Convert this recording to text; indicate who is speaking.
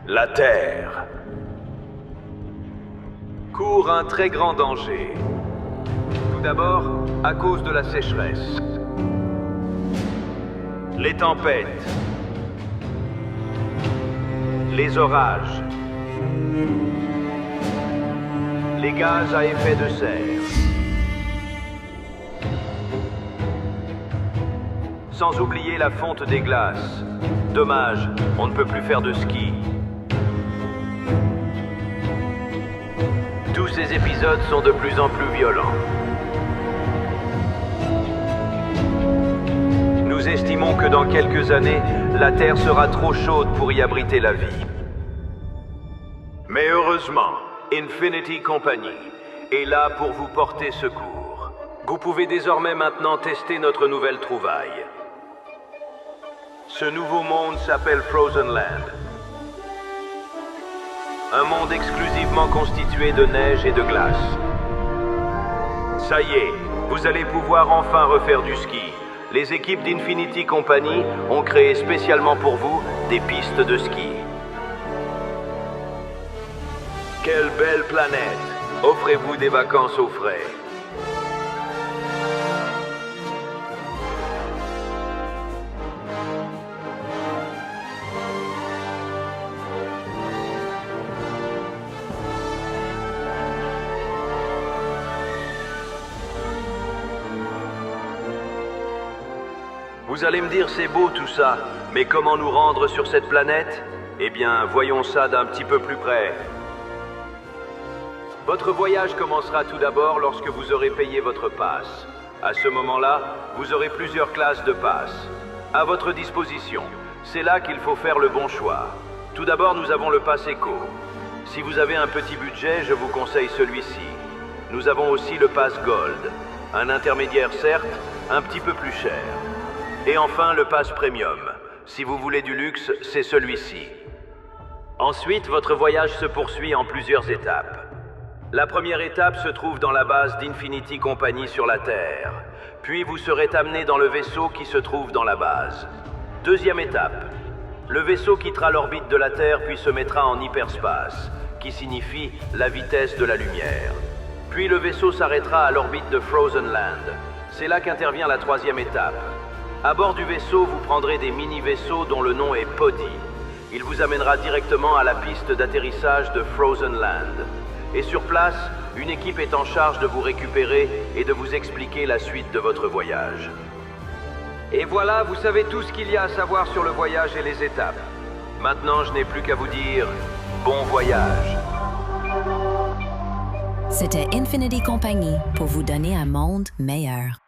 Speaker 1: La Terre court un très grand danger. Tout d'abord, à cause de la sécheresse, les tempêtes, les orages, les gaz à effet de serre. Sans oublier la fonte des glaces. Dommage, on ne peut plus faire de ski. Tous ces épisodes sont de plus en plus violents. Nous estimons que dans quelques années, la Terre sera trop chaude pour y abriter la vie. Mais heureusement, Infinity Company est là pour vous porter secours. Vous pouvez désormais maintenant tester notre nouvelle trouvaille. Ce nouveau monde s'appelle Frozen Land. Un monde exclusivement constitué de neige et de glace. Ça y est, vous allez pouvoir enfin refaire du ski. Les équipes d'Infinity Company ont créé spécialement pour vous des pistes de ski. Quelle belle planète! Offrez-vous des vacances au frais. Vous allez me dire c'est beau tout ça, mais comment nous rendre sur cette planète? Eh bien, voyons ça d'un petit peu plus près. Votre voyage commencera tout d'abord lorsque vous aurez payé votre passe. À ce moment-là, vous aurez plusieurs classes de passe à votre disposition. C'est là qu'il faut faire le bon choix. Tout d'abord, nous avons le pass éco. Si vous avez un petit budget, je vous conseille celui-ci. Nous avons aussi le pass gold. Un intermédiaire certes, un petit peu plus cher. Et enfin, le pass premium. Si vous voulez du luxe, c'est celui-ci. Ensuite, votre voyage se poursuit en plusieurs étapes. La première étape se trouve dans la base d'Infinity Company sur la Terre. Puis vous serez amené dans le vaisseau qui se trouve dans la base. Deuxième étape. Le vaisseau quittera l'orbite de la Terre puis se mettra en hyperspace, qui signifie la vitesse de la lumière. Puis le vaisseau s'arrêtera à l'orbite de Frozen Land. C'est là qu'intervient la troisième étape. À bord du vaisseau, vous prendrez des mini-vaisseaux dont le nom est Poddy. Il vous amènera directement à la piste d'atterrissage de Frozen Land. Et sur place, une équipe est en charge de vous récupérer et de vous expliquer la suite de votre voyage. Et voilà, vous savez tout ce qu'il y a à savoir sur le voyage et les étapes. Maintenant, je n'ai plus qu'à vous dire bon voyage.
Speaker 2: C'était Infinity Company pour vous donner un monde meilleur.